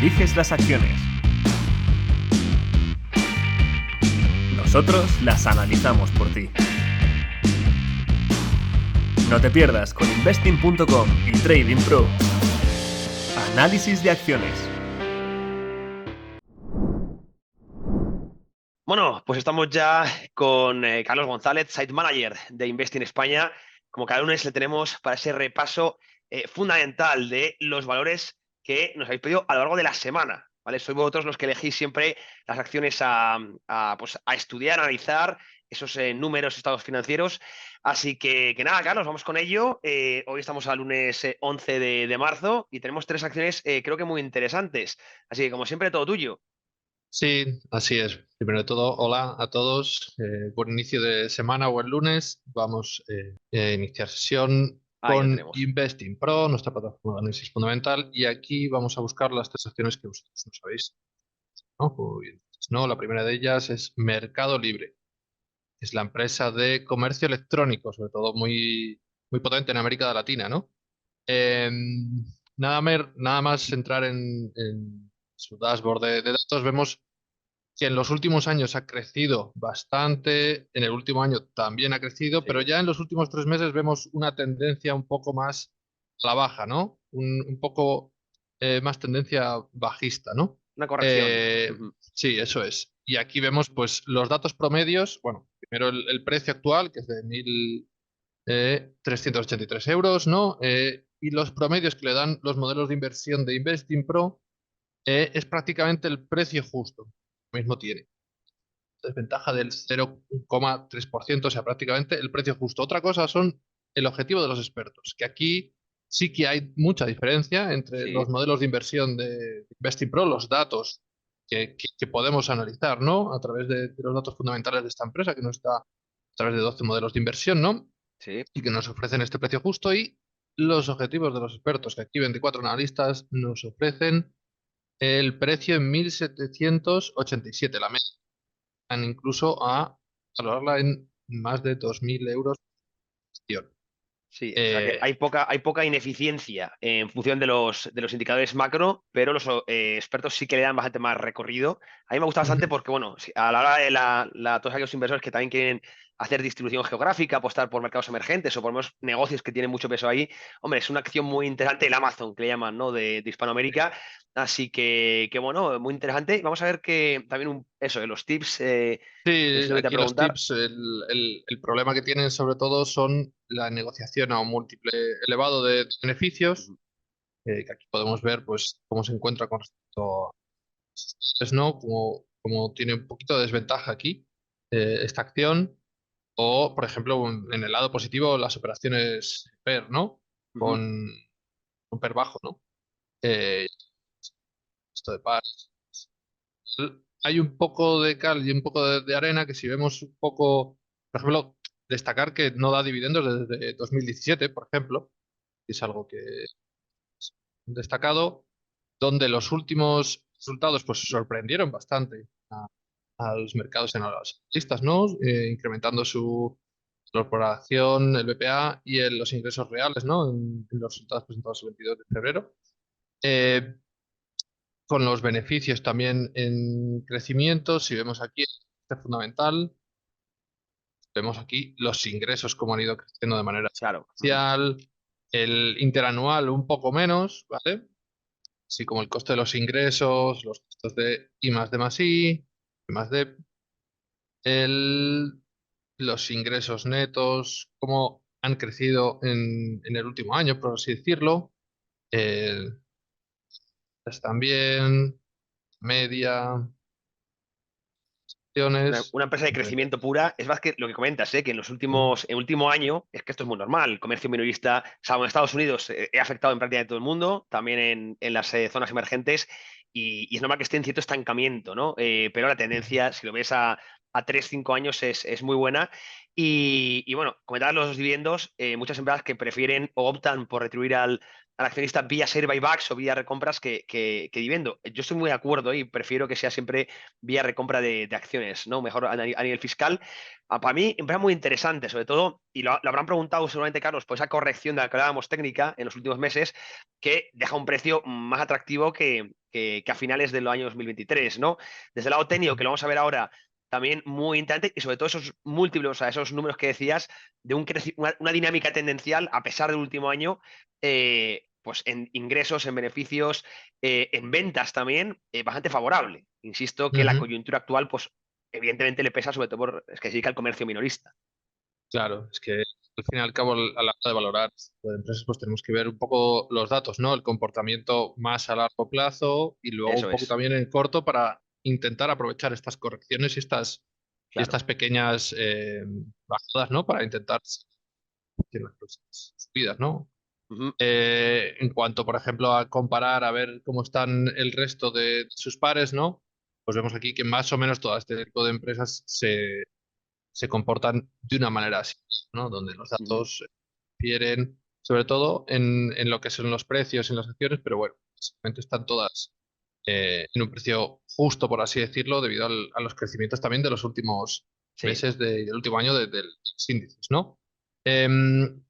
eliges las acciones. Nosotros las analizamos por ti. No te pierdas con Investing.com y Trading Pro. Análisis de acciones. Bueno, pues estamos ya con Carlos González, Site Manager de Investing España. Como cada lunes le tenemos para ese repaso fundamental de los valores que nos habéis pedido a lo largo de la semana, ¿vale? Sois vosotros los que elegís siempre las acciones a estudiar, a analizar esos números, estados financieros. Así que nada, Carlos, vamos con ello. Hoy estamos al lunes 11 de marzo y tenemos tres acciones creo que muy interesantes. Así que como siempre, todo tuyo. Sí, así es. Primero de todo, hola a todos. Buen inicio de semana o el lunes. Vamos a iniciar sesión Ahí lo con tenemos. Investing Pro, nuestra plataforma de análisis fundamental. Y aquí vamos a buscar las tres acciones que vosotros no sabéis, ¿no? Como bien dices, ¿no? La primera de ellas es Mercado Libre. Es la empresa de comercio electrónico, sobre todo muy, muy potente en América Latina, ¿no? Nada más entrar en su dashboard de datos, vemos que en los últimos años ha crecido bastante, en el último año también ha crecido, pero Sí. ya en los últimos 3 meses vemos una tendencia un poco más a la baja, ¿no? Un poco más tendencia bajista, ¿no? Una corrección. Ujú. Sí, eso es. Y aquí vemos pues los datos promedios, bueno, primero el precio actual, que es de 1.383 euros, ¿no? Y los promedios que le dan los modelos de inversión de Investing Pro es prácticamente el precio justo. Lo mismo tiene desventaja del 0,3%, o sea, prácticamente el precio justo. Otra cosa son el objetivo de los expertos, que aquí sí que hay mucha diferencia entre Sí. los modelos de inversión de Investing Pro, los datos que podemos analizar, ¿no? A través de los datos fundamentales de esta empresa, que nos está a través de 12 modelos de inversión, ¿no? Sí. Y que nos ofrecen este precio justo y los objetivos de los expertos, que aquí 24 analistas nos ofrecen el precio en 1.787, la media incluso a valorarla en más de 2.000 euros de gestión. Sí, o sea que Eh, hay poca ineficiencia en función de los indicadores macro, pero los expertos sí que le dan bastante más recorrido. A mí me gusta bastante Ujú. porque, bueno, a la hora de todos aquellos inversores que también quieren hacer distribución geográfica, apostar por mercados emergentes o por lo menos negocios que tienen mucho peso ahí, hombre, es una acción muy interesante, el Amazon, que le llaman, ¿no? De Hispanoamérica. Así que, bueno, muy interesante. Vamos a ver que también eso, de los tips, es Sí, lo que te voy a aquí los preguntar. tips, el problema que tienen sobre todo son la negociación a un múltiple elevado de beneficios, Ujú. que aquí podemos ver pues cómo se encuentra con respecto a ¿no? Como tiene un poquito de desventaja aquí esta acción, o por ejemplo en el lado positivo las operaciones PER, ¿no? Ujú. Con un PER bajo, ¿no? Eh, esto de par. Hay un poco de cal y un poco de arena que si vemos un poco, por ejemplo, destacar que no da dividendos desde 2017, por ejemplo, que es algo que es destacado, donde los últimos resultados pues sorprendieron bastante a los mercados en las listas, ¿no? Incrementando su corporación, el BPA y los ingresos reales, ¿no? En los resultados presentados el 22 de febrero. Eh, con los beneficios también en crecimiento. Si vemos aquí, este fundamental, vemos aquí los ingresos como han ido creciendo de manera Claro. Ujú. exponencial, el interanual un poco menos, ¿vale? Así como el coste de los ingresos, los costos de I más D más I, I más D, el, los ingresos netos, cómo han crecido en el último año, por así decirlo. El, pues también, media, acciones. Una empresa de crecimiento pura, es más que lo que comentas, que en en el último año, es que esto es muy normal, el comercio minorista, salvo en Estados Unidos, ha afectado en prácticamente todo el mundo, también en las zonas emergentes, y es normal que esté en cierto estancamiento, ¿no? Pero la tendencia, si lo ves a 3 5 años, es muy buena. Y bueno, comentar los dividendos, muchas empresas que prefieren o optan por retribuir al accionista vía share buybacks o vía recompras que dividendo. Yo estoy muy de acuerdo y prefiero que sea siempre vía recompra de acciones, ¿no? Mejor a nivel fiscal. Para mí, empresa muy interesante, sobre todo, y lo habrán preguntado seguramente, Carlos, por esa corrección de la que hablábamos técnica en los últimos meses, que deja un precio más atractivo que a finales del año 2023, ¿no? Desde el lado técnico, que lo vamos a ver ahora, también muy interesante, y sobre todo esos múltiplos, o sea, esos números que decías, de una dinámica tendencial a pesar del último año, pues en ingresos, en beneficios, en ventas también, bastante favorable. Insisto que la Ujú. coyuntura actual, pues evidentemente le pesa sobre todo es que se dedica al comercio minorista. Claro, es que al fin y al cabo, a la hora de valorar este tipo de empresas, pues tenemos que ver un poco los datos, ¿no? El comportamiento más a largo plazo y luego un Eso poco es, también en corto para intentar aprovechar estas correcciones y claro. estas pequeñas bajadas, ¿no? Para intentar hacer las próximas subidas, ¿no? Ujú. En cuanto, por ejemplo, a comparar, a ver cómo están el resto de sus pares, ¿no? Pues vemos aquí que más o menos todo este tipo de empresas se comportan de una manera así, ¿no? Donde los Ujú. datos difieren, sobre todo en lo que son los precios, en las acciones, pero bueno, básicamente están todas en un precio justo, por así decirlo, debido a los crecimientos también de los últimos Sí, meses del último año de los índices, ¿no?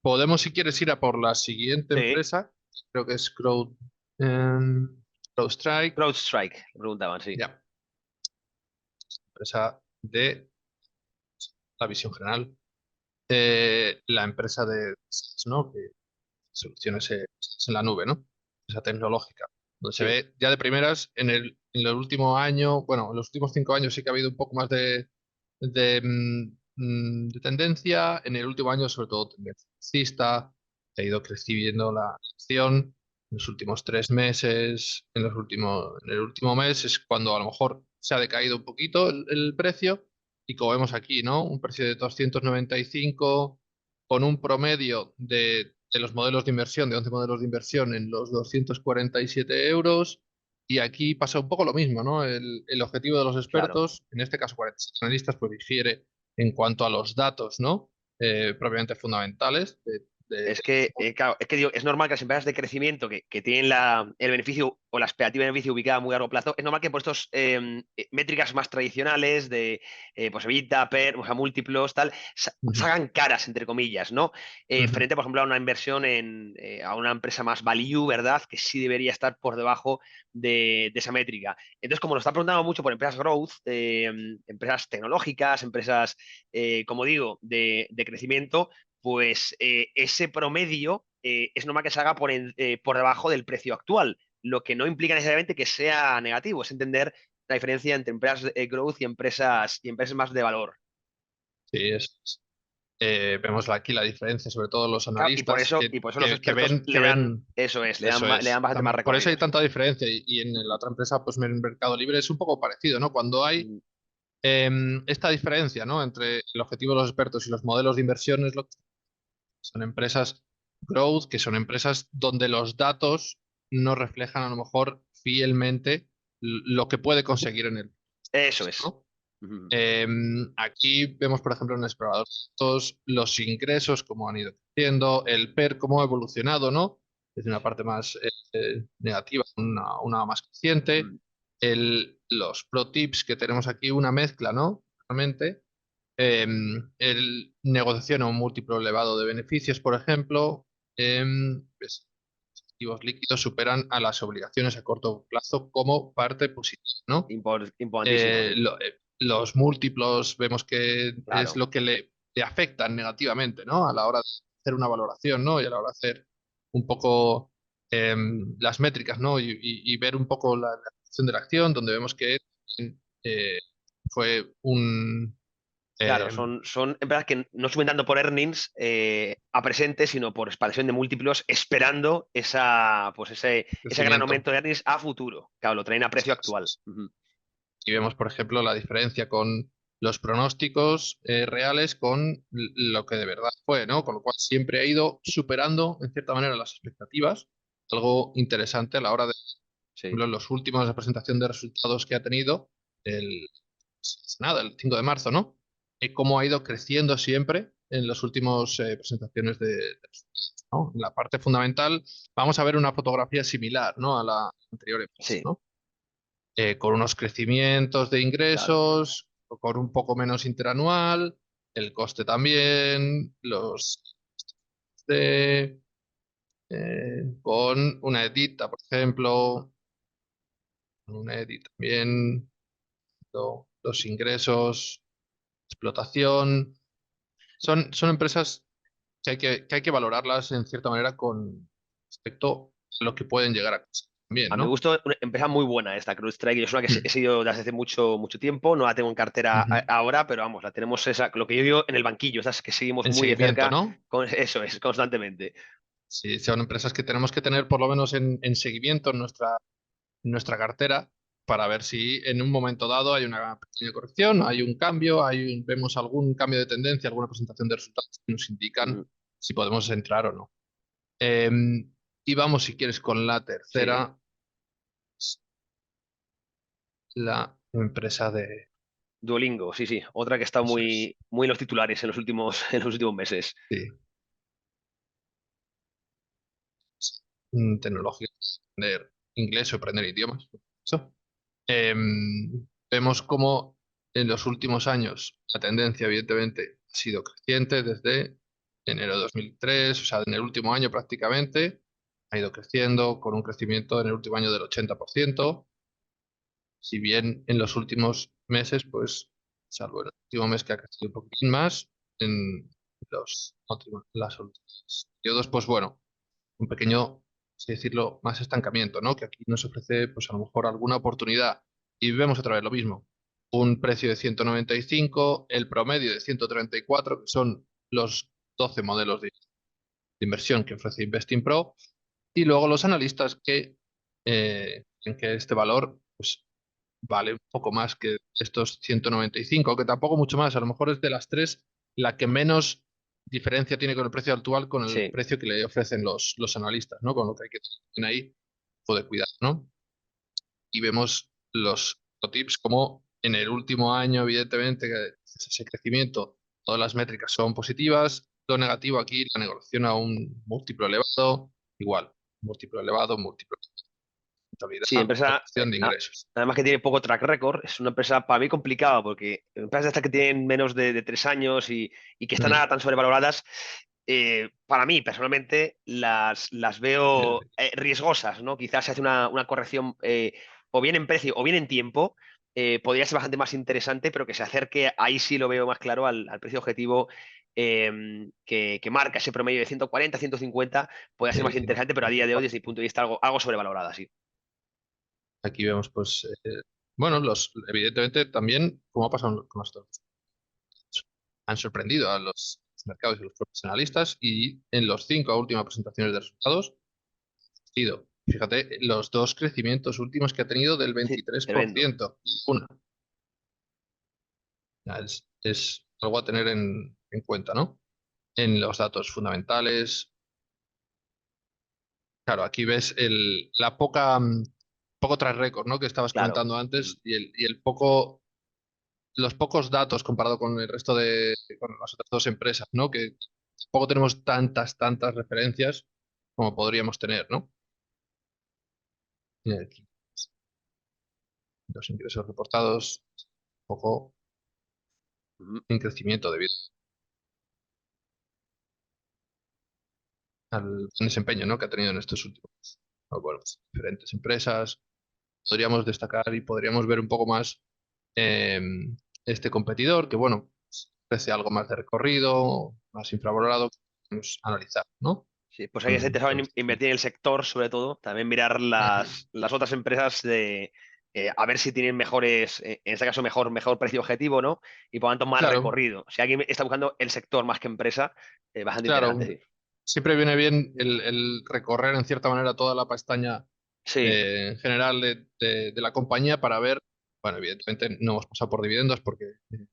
Podemos, si quieres, ir a por la siguiente sí. empresa, creo que es CrowdStrike, CrowdStrike, le preguntaban, sí. ya, empresa de la visión general, la empresa de, ¿no? Que soluciones en la nube, ¿no? Esa tecnológica, donde se Sí, ve ya de primeras en el último año, bueno, en los últimos 5 años sí que ha habido un poco más de tendencia, en el último año sobre todo tendencia alcista, ha ido creciendo la acción, en los últimos 3 meses, en el último mes es cuando a lo mejor se ha decaído un poquito el precio, y como vemos aquí, ¿no? Un precio de 295 con un promedio de los modelos de inversión, de 11 modelos de inversión en los 247 euros. Y aquí pasa un poco lo mismo, ¿no? El objetivo de los claro. expertos, en este caso 46 analistas, pues difiere en cuanto a los datos, ¿no? Propiamente fundamentales Es que, claro, es que digo, es normal que las empresas de crecimiento que tienen el beneficio o la expectativa de beneficio ubicada a muy largo plazo, es normal que por estos métricas más tradicionales de pues EBITDA, PER, o sea, múltiplos, tal, Ujú, salgan caras, entre comillas, ¿no? ujú. Frente, por ejemplo, a una inversión a una empresa más value, ¿verdad? Que sí debería estar por debajo de esa métrica. Entonces, como lo está preguntando mucho por empresas growth, empresas tecnológicas, empresas, como digo, de crecimiento, pues ese promedio es normal que salga por debajo del precio actual, lo que no implica necesariamente que sea negativo, es entender la diferencia entre empresas de growth y empresas más de valor. Sí, vemos aquí la diferencia, sobre todo los Claro, analistas y por eso los expertos que le dan, ven, eso es, eso le dan es. bastante más Por eso recorrido, hay sí. tanta diferencia. Y en la otra empresa, pues en el mercado libre es un poco parecido, ¿no? Cuando hay Mm. esta diferencia, ¿no? Entre el objetivo de los expertos y los modelos de inversión es lo que son empresas growth, que son empresas donde los datos no reflejan a lo mejor fielmente lo que puede conseguir en el, Eso es. ¿no? Ujú. Aquí vemos, por ejemplo, en el explorador todos los ingresos, cómo han ido creciendo, el PER, cómo ha evolucionado, ¿no? Desde una parte más negativa a una más creciente. Mm. Los pro tips que tenemos aquí, una mezcla, ¿no? Realmente. El negociación a un múltiplo elevado de beneficios, por ejemplo. Pues, los activos líquidos superan a las obligaciones a corto plazo como parte positiva, ¿no? Importantísimo, sí. Los múltiplos vemos que es Claro. lo que le afectan negativamente, ¿no? A la hora de hacer una valoración, ¿no? Y a la hora de hacer un poco las métricas, ¿no? Y ver un poco la evolución de la acción, donde vemos que eh, fue un... Claro, em, son empresas que no suben tanto por earnings a presente, sino por expansión de múltiplos, esperando pues ese gran crecimiento. aumento de earnings a futuro. Claro, lo traen a precio actual. Ujú. Y vemos, por ejemplo, la diferencia con los pronósticos reales con lo que de verdad fue, ¿no? Con lo cual siempre ha ido superando, en cierta manera, las expectativas. Algo interesante a la hora de, por Sí. ejemplo, en los últimos de presentación de resultados que ha tenido, el, nada, el 5 de marzo, ¿no? Cómo ha ido creciendo siempre en las últimas presentaciones de resultados. ¿no? En la parte fundamental vamos a ver una fotografía similar, ¿no? A la anterior empresa, Sí, ¿no? Con unos crecimientos de claro. ingresos, con un poco menos interanual, el coste también, de, con una edita, por ejemplo, con una edit también, los ingresos, explotación. Son empresas que hay que valorarlas en cierta manera con respecto a lo que pueden llegar a costar también, A mi ¿no? gusto, una empresa muy buena esta CrowdStrike. Yo es una que he Mm. seguido desde hace mucho, mucho tiempo. No la tengo en cartera Ujú. ahora, pero vamos, la tenemos esa, lo que yo digo en el banquillo, esas que seguimos En muy de seguimiento, cerca, ¿no? eso es, constantemente. Sí, son empresas que tenemos que tener por lo menos en seguimiento en nuestra cartera para ver si en un momento dado hay una pequeña corrección, hay un cambio, vemos algún cambio de tendencia, alguna presentación de resultados que nos indican Mm, si podemos entrar o no. Em, y vamos, si quieres, con la sí, tercera, la empresa de... Duolingo, sí, sí. Otra que está Eso es, muy, muy en los titulares en los últimos, en los últimos meses. sí, tecnología, aprender inglés o aprender idiomas. Eso. Vemos cómo en los últimos años la tendencia, evidentemente, ha sido creciente desde enero de 2003, o sea, en el último año prácticamente, ha ido creciendo con un crecimiento en el último año del 80%, si bien en los últimos meses, pues, salvo en el último mes que ha crecido un poquitín más, en las últimas periodos, pues bueno, un pequeño, así decirlo, más estancamiento, ¿no? Que aquí nos ofrece, pues a lo mejor alguna oportunidad. Y vemos otra vez lo mismo. Un precio de 195, el promedio de 134, que son los 12 modelos de inversión que ofrece Investing Pro, y luego los analistas que en que este valor pues, vale un poco más que estos 195, que tampoco mucho más, a lo mejor es de las tres la que menos diferencia tiene con el precio actual con el Sí. precio que le ofrecen los analistas, ¿no? Con lo que hay que tener ahí un poco de cuidado, ¿no? Y vemos los tips como en el último año, evidentemente, que ese crecimiento, todas las métricas son positivas. Lo negativo aquí, la negociación a un múltiplo elevado, igual, múltiplo elevado, múltiplo Sí, rentabilidad, empresa, corrección de ingresos. además que tiene poco track record, es una empresa para mí complicada porque empresas estas que tienen menos de 3 años y que están Mm. ahora tan sobrevaloradas, para mí personalmente las veo riesgosas, ¿no? Quizás se hace una corrección o bien en precio o bien en tiempo, podría ser bastante más interesante, pero que se acerque, ahí sí lo veo más claro al precio objetivo que marca ese promedio de 140, 150, podría ser más Sí, interesante, pero a día de hoy, desde mi punto de vista, algo sobrevalorada, sí. aquí vemos, pues, bueno, evidentemente también, como ha pasado con los stocks, han sorprendido a los mercados y los profesionalistas y en los 5 últimas presentaciones de resultados, ha sido, fíjate, los dos crecimientos últimos que ha tenido del Sí, tremendo. 23%. Una, ya es algo a tener en cuenta, ¿no? En los datos fundamentales, claro, aquí ves la poco track record, ¿no? Que estabas Claro. comentando Mm. antes y el poco los pocos datos comparado con el resto con las otras dos empresas, ¿no? Que tampoco tenemos tantas referencias como podríamos tener, ¿no? Y aquí, los ingresos reportados, un poco Mm. en crecimiento debido al buen desempeño, ¿no? Que ha tenido en estos últimos, bueno, pues, diferentes empresas. Podríamos destacar y podríamos ver un poco más eh, este competidor, que bueno, pues, ofrece algo más de recorrido, más infravalorado, que podemos analizar, ¿no? Sí, pues hay que ser interesado en Estos invertir en el sector, sobre todo. También mirar Ujú. las otras empresas a ver si tienen mejores, en este caso, mejor precio objetivo, ¿no? Y por lo tanto, más Claro, recorrido. Si alguien está buscando el sector más que empresa, bastante interesante, claro, sí. siempre viene bien el recorrer en cierta manera toda la pestaña Sí, en general de la compañía para ver, bueno, evidentemente no hemos pasado por dividendos porque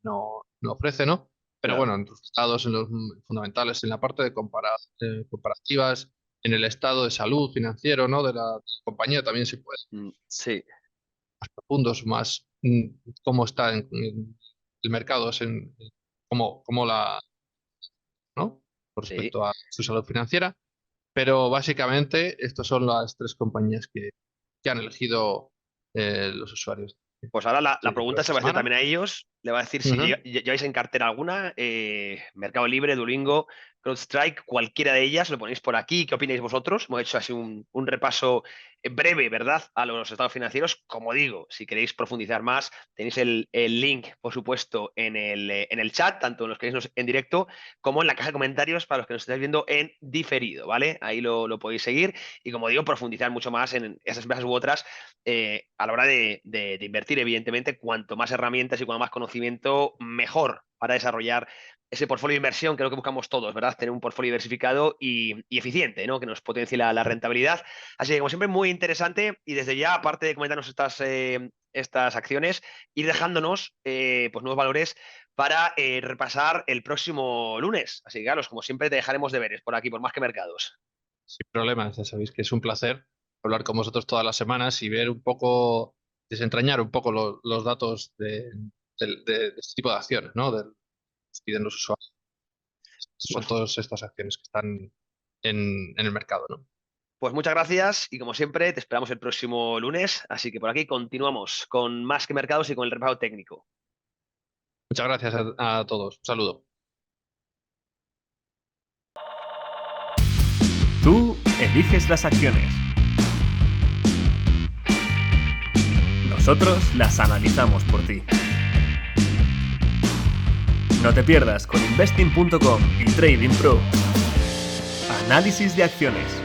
no ofrece, ¿no? Pero claro. bueno, en resultados, en los fundamentales, en la parte de comparativas, en el estado de salud financiero, ¿no? De la compañía también se puede Sí. más profundos, más cómo está en el mercado, cómo la, ¿no? Con Sí. respecto a su salud financiera. Pero básicamente estas son las 3 compañías que han elegido los usuarios. Pues ahora la Sí, pregunta se va a hacer semana. también a ellos. Le va a decir si Ujú. lleváis en cartera alguna, Mercado Libre, Duolingo, CrowdStrike, cualquiera de ellas, lo ponéis por aquí. ¿Qué opináis vosotros? Hemos hecho así un repaso breve, ¿verdad?, a los estados financieros. Como digo, si queréis profundizar más, tenéis el link, por supuesto, en el chat, tanto en los que veis en directo como en la caja de comentarios para los que nos estáis viendo en diferido, ¿vale? Ahí lo podéis seguir y, como digo, profundizar mucho más en esas empresas u otras a la hora de invertir. Evidentemente, cuanto más herramientas y cuanto más conocimiento, mejor para desarrollar ese portfolio de inversión, que es lo que buscamos todos, ¿verdad? Tener un portfolio diversificado y eficiente, ¿no? Que nos potencie la rentabilidad. Así que, como siempre, muy interesante. Y desde ya, aparte de comentarnos estas acciones, ir dejándonos pues nuevos valores para repasar el próximo lunes. Así que, Carlos, como siempre, te dejaremos deberes por aquí, por Más que Mercados. Sin problemas, ya sabéis que es un placer hablar con vosotros todas las semanas y ver un poco, desentrañar un poco los datos de este tipo de acciones, ¿no? Que piden los usuarios. Son Pues todas estas acciones que están en el mercado, ¿no? Pues muchas gracias y, como siempre, te esperamos el próximo lunes. Así que por aquí continuamos con Más que Mercados y con el repaso técnico. Muchas gracias a todos. Un saludo. Tú eliges las acciones. Nosotros las analizamos por ti. No te pierdas con Investing.com y Trading Pro. Análisis de acciones.